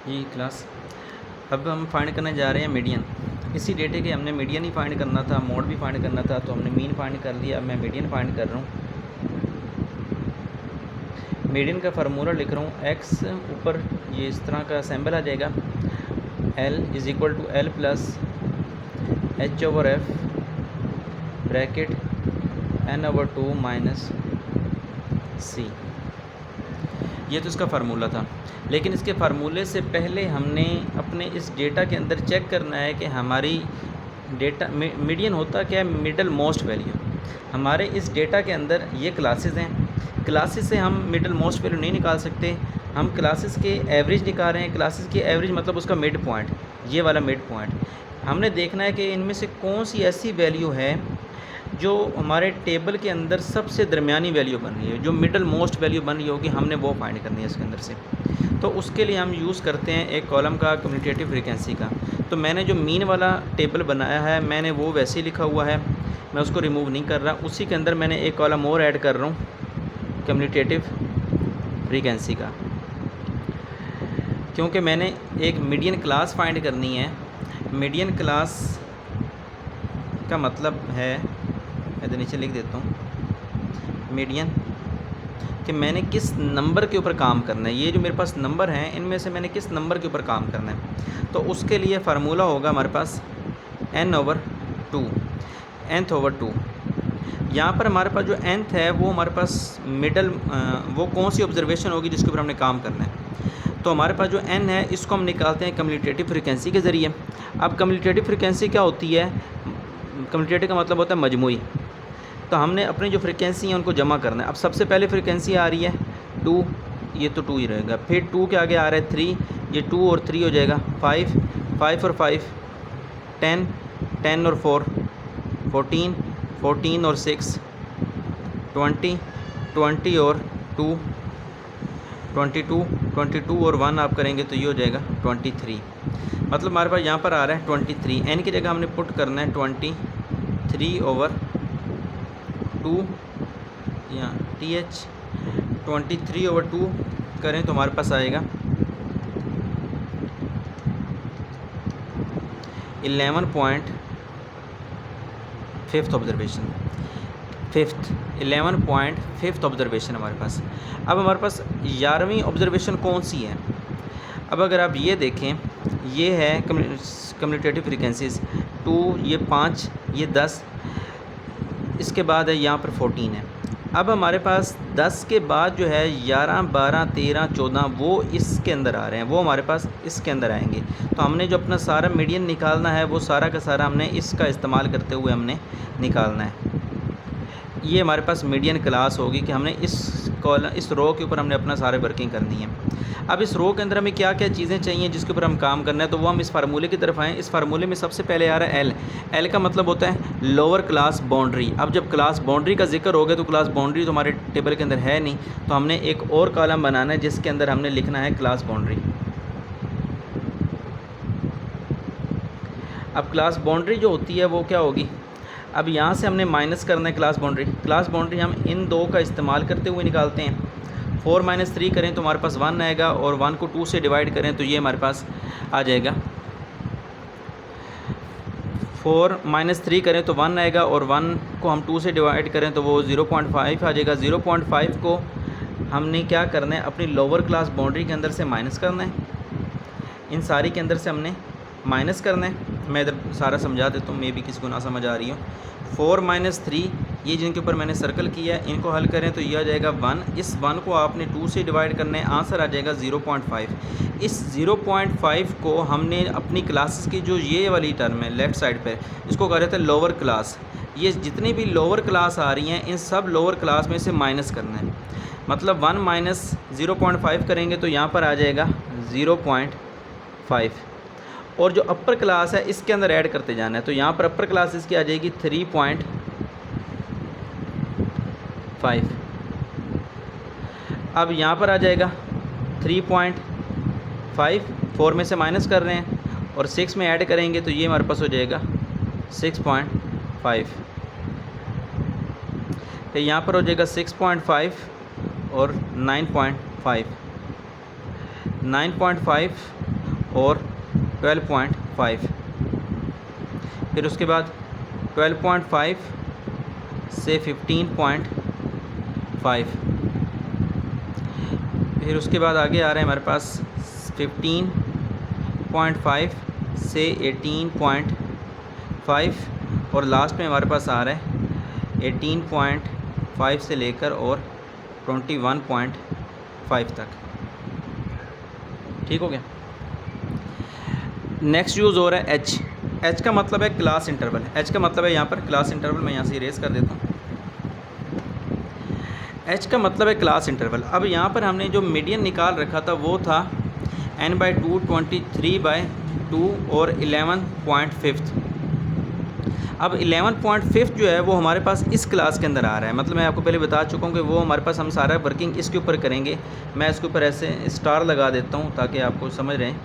जी class, अब हम find करने जा रहे हैं मीडियन। इसी डेटे के हमने मीडियन ही फाइंड करना था, मोड भी फाइंड करना था, तो हमने मीन फाइंड कर लिया। अब मैं मीडियन फाइंड कर रहा हूँ। मीडियन का फार्मूला लिख रहा हूँ, एक्स ऊपर ये इस तरह का सिंबल आ जाएगा, L is equal to L plus H over F bracket N over 2 minus C. ये तो इसका फार्मूला था, लेकिन इसके फार्मूले से पहले हमने अपने इस डेटा के अंदर चेक करना है कि हमारी डेटा मीडियन होता क्या है, मिडल मोस्ट वैल्यू। हमारे इस डेटा के अंदर ये क्लासेस हैं, क्लासेस से हम मिडल मोस्ट वैल्यू नहीं निकाल सकते, हम क्लासेस के एवरेज निकाल रहे हैं। क्लासेस की एवरेज मतलब उसका मिड पॉइंट, ये वाला मिड पॉइंट। हमने देखना है कि इनमें से कौन सी ऐसी वैल्यू है जो हमारे टेबल के अंदर सबसे दरमियानी वैल्यू बन रही है, जो मिडल मोस्ट वैल्यू बन रही होगी, हमने वो फाइंड करनी है इसके अंदर से। तो उसके लिए हम यूज़ करते हैं एक कॉलम का कम्यूटेटिव फ्रीक्वेंसी का। तो मैंने जो मीन वाला टेबल बनाया है, मैंने वो वैसे ही लिखा हुआ है, मैं उसको रिमूव नहीं कर रहा। उसी के अंदर मैंने एक कॉलम और ऐड कर रहा हूँ कम्यूटेटिव फ्रीक्वेंसी का, क्योंकि मैंने एक मीडियन क्लास फाइंड करनी है। मीडियन क्लास का मतलब है, मैं तो नीचे लिख देता हूँ, मीडियन कि मैंने किस नंबर के ऊपर काम करना है। ये जो मेरे पास नंबर हैं, इनमें से मैंने किस नंबर के ऊपर काम करना है। तो उसके लिए फार्मूला होगा हमारे पास n ओवर 2, nth ओवर 2। यहाँ पर हमारे पास जो nth है वो हमारे पास मिडल, वो कौन सी ऑब्जर्वेशन होगी जिसके ऊपर हमने काम करना है। तो हमारे पास जो n है इसको हम निकालते हैं कम्यूटेटिव फ्रीक्वेंसी के ज़रिए। अब कम्यूटेटिव फ्रीक्वेंसी क्या होती है, कम्यूटेटिव का मतलब होता है मजमूई। तो हमने अपनी जो फ्रीक्वेंसी है उनको जमा करना है। अब सबसे पहले फ्रीक्वेंसी आ रही है 2, ये तो 2 ही रहेगा। फिर 2 के आगे आ रहा है 3, ये 2 और 3 हो जाएगा 5, 5 और 5 10, 10 और 4 14, 14 और 6 20, 20 और 2 22, 22 और 1 आप करेंगे तो ये हो जाएगा 23। मतलब हमारे पास यहाँ पर आ रहा है 23। एन की जगह हमने पुट करना है 23 ओवर 2 या TH 23 ओवर 2 करें तो हमारे पास आएगा 11.5th ऑब्जर्वेशन, 11.5th ऑब्जर्वेशन हमारे पास। अब हमारे पास 11वीं ऑब्जर्वेशन कौन सी है। अब अगर आप ये देखें, ये है कम्यूटेटिव फ्रीक्वेंसीज 2, ये 5, ये 10, इसके बाद है यहाँ पर 14 है। अब हमारे पास 10 के बाद जो है 11, 12, 13, 14 वो इसके अंदर आ रहे हैं, वो हमारे पास इसके अंदर आएंगे। तो हमने जो अपना सारा मीडियन निकालना है वो सारा का सारा हमने इसका इस्तेमाल करते हुए हमने निकालना है। ये हमारे पास मीडियन क्लास होगी कि हमने इस रो के ऊपर हमने अपना सारे वर्किंग करनी है। अब इस रो के अंदर हमें क्या क्या चीज़ें चाहिए जिसके ऊपर हम काम करना है, तो वो हम इस फार्मूले की तरफ आएँ। इस फार्मूले में सबसे पहले आ रहा है एल। एल का मतलब होता है लोअर क्लास बाउंड्री। अब जब क्लास बाउंड्री का जिक्र हो गया तो क्लास बाउंड्री तो हमारे टेबल के अंदर है नहीं, तो हमने एक और कॉलम बनाना है जिसके अंदर हमने लिखना है क्लास बाउंड्री। अब क्लास बाउंड्री जो होती है वो क्या होगी, अब यहाँ से हमने माइनस करना है क्लास बाउंड्री। क्लास बाउंड्री हम इन दो का इस्तेमाल करते हुए निकालते हैं। 4 - 3 करें तो हमारे पास 1 आएगा, और 1 को 2 से डिवाइड करें तो ये हमारे पास आ जाएगा। 4 - 3 करें तो 1 आएगा, और 1 को हम 2 से डिवाइड करें तो वो 0.5 आ जाएगा। 0.5 को हमने क्या करना है, अपनी लोअर क्लास बाउंड्री के अंदर से माइनस करना है, इन सारी के अंदर से हमने माइनस करना है। मैं इधर सारा समझा देता हूँ, मे भी किसी को ना समझ आ रही हो। 4 - 3 ये जिनके ऊपर मैंने सर्कल किया है, इनको हल करें तो ये आ जाएगा 1। इस 1 को आपने 2 से डिवाइड करना है, आंसर आ जाएगा 0.5। इस 0.5 को हमने अपनी क्लासेस की जो ये वाली टर्म है लेफ़्ट साइड पे, इसको कह रहे थे लोअर क्लास। ये जितनी भी लोअर क्लास आ रही हैं इन सब लोअर क्लास में से माइनस करना है। मतलब 1 माइनस 0.5 करेंगे तो यहाँ पर आ जाएगा 0.5, और जो अपर क्लास है इसके अंदर ऐड करते जाना है। तो यहाँ पर अपर क्लास इसकी आ जाएगी 3.5। अब यहाँ पर आ जाएगा 3.5, 4 में से माइनस कर रहे हैं और 6 में ऐड करेंगे तो ये हमारे पास हो जाएगा 6.5। तो यहाँ पर हो जाएगा 6.5 और 9.5। 9.5 और 12.5। फिर उसके बाद 12.5 से 15.5। फिर उसके बाद आगे आ रहे हैं हमारे पास 15.5 से 18.5 और लास्ट में हमारे पास आ रहा है 18.5 से लेकर और 21.5 तक। ठीक हो गया। नेक्स्ट यूज़ हो रहा है एच। एच का मतलब है क्लास इंटरवल। एच का मतलब है यहाँ पर क्लास इंटरवल। मैं यहाँ से इरेज कर देता हूँ। एच का मतलब है क्लास इंटरवल। अब यहाँ पर हमने जो मीडियन निकाल रखा था वो था n/2, 23/2 और 11.5। अब 11.5 जो है वो हमारे पास इस क्लास के अंदर आ रहा है। मतलब मैं आपको पहले बता चुका हूँ कि वो हमारे पास हम सारा वर्किंग इसके ऊपर करेंगे। मैं इसके ऊपर ऐसे स्टार लगा देता हूँ ताकि आपको समझ रहे हैं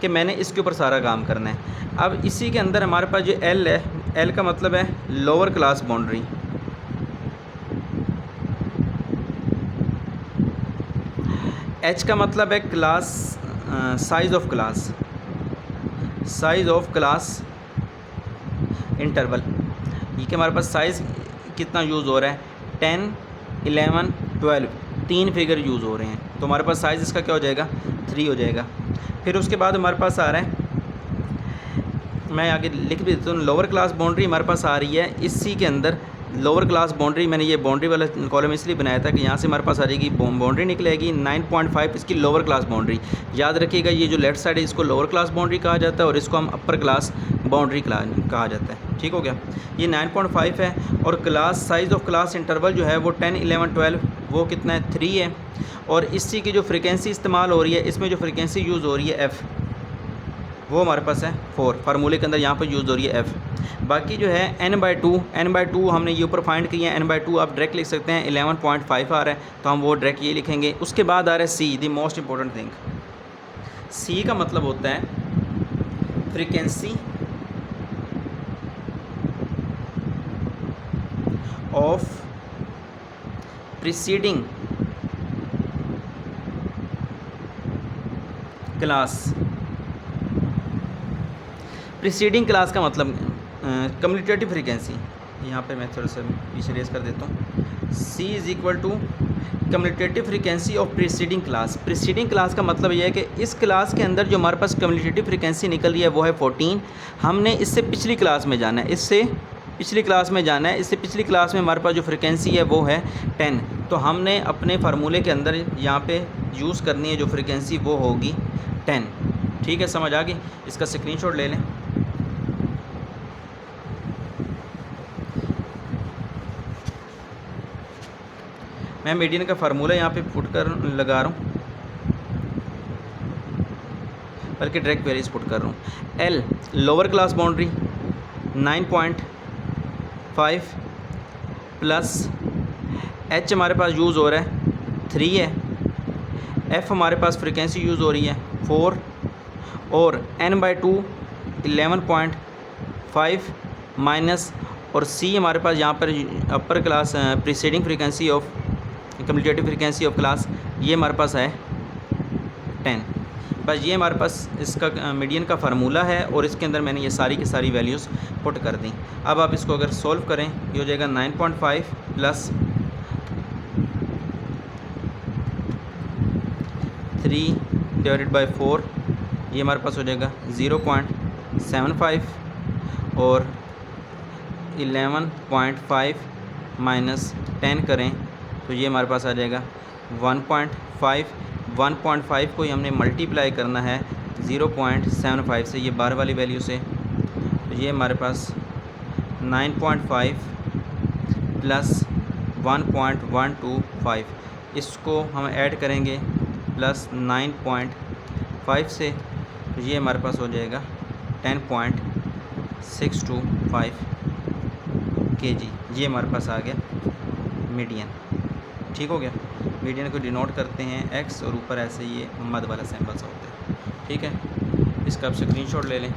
कि मैंने इसके ऊपर सारा काम करना है। अब इसी के अंदर हमारे पास जो एल है, एल का मतलब है लोअर क्लास बाउंड्री। एच का मतलब है class size of class, size of class interval. ये कि हमारे पास साइज़ कितना यूज़ हो रहा है, 10, 11, 12, 3 फिगर यूज़ हो रहे हैं। तो हमारे पास साइज़ इसका क्या हो जाएगा, 3 हो जाएगा। फिर उसके बाद हमारे पास आ रहा है, मैं आगे लिख भी देता हूँ, लोअर क्लास बाउंड्री हमारे पास आ रही है इसी के अंदर। लोअर क्लास बाउंड्री मैंने ये बाउंड्री वाला कॉलम इसलिए बनाया था कि यहाँ से हमारे पास आ जाएगी बाउंड्री निकलेगी 9.5 इसकी लोअर क्लास बाउंड्री। याद रखिएगा ये जो लेफ्ट साइड है इसको लोअर क्लास बाउंड्री कहा जाता है और इसको हम अपर क्लास बाउंड्री कहा जाता है। ठीक हो गया। ये 9.5 है और class size of class interval जो है वो 10, 11, 12 वो कितना है, 3 है। और इसी की जो फ्रिक्वेंसी इस्तेमाल हो रही है, इसमें जो फ्रिक्वेंसी यूज़ हो रही है एफ़, वो हमारे पास है 4। फार्मूले के अंदर यहाँ पर यूज़ हो रही है एफ़। बाकी जो है n/2 हमने ये ऊपर फाइंड किया है। n/2 आप डायरेक्ट लिख सकते हैं, 11.5 आ रहा है तो हम वो डायरेक्ट ये लिखेंगे। उसके बाद आ रहा है सी, द मोस्ट इम्पोर्टेंट थिंग। सी का मतलब होता है frequency of preceding class. Preceding class का मतलब कम्यूटेटिव फ्रीक्वेंसी। यहाँ पे मैं थोड़ा सा पीछे रेस कर देता हूँ। C is equal to commutative frequency of preceding class. Preceding class का मतलब ये है कि इस क्लास के अंदर जो हमारे पास कम्यूटेटिव फ्रीक्वेंसी निकल रही है वो है 14। हमने इससे पिछली क्लास में जाना है, इससे पिछली क्लास में जाना है। इससे पिछली क्लास में हमारे पास जो फ्रीक्वेंसी है वो है 10। तो हमने अपने फार्मूले के अंदर यहाँ पे यूज़ करनी है जो फ्रीक्वेंसी वो होगी 10। ठीक है, समझ आ गई। इसका स्क्रीनशॉट ले लें। मैं मीडियन का फार्मूला यहाँ पे पुट कर लगा रहा हूँ, बल्कि डायरेक्ट वैल्यूज पुट कर रहा हूँ। L lower class boundary 9.5 plus H हमारे पास यूज़ हो रहा है 3 है। एफ़ हमारे पास फ्रिक्वेंसी यूज़ हो रही है 4 और n/2 11.5 माइनस और सी हमारे पास यहाँ पर upper class preceding frequency of commutative frequency of class, ये हमारे पास है 10। बस ये हमारे पास इसका मीडियन का फार्मूला है और इसके अंदर मैंने ये सारी की सारी वैल्यूज़ पुट कर दी। अब आप इसको अगर सॉल्व करें ये हो जाएगा 9.5 प्लस 3/4, ये हमारे पास हो जाएगा 0.75 और 11.5 माइनस 10 करें तो ये हमारे पास आ जाएगा 1.5। 1.5 को ही हमने मल्टीप्लाई करना है 0.75 से, ये बाहर वाली वैल्यू से। तो ये हमारे पास 9.5 प्लस 1.125, इसको हम ऐड करेंगे प्लस 9.5 से, तो ये हमारे पास हो जाएगा 10.625 kg। ये हमारे पास आ गया मीडियन। ठीक हो गया। मीडियन को डिनोट करते हैं x और ऊपर ऐसे ये मद वाला सिंबल्स होते हैं। ठीक है, इसका आप स्क्रीनशॉट ले लें।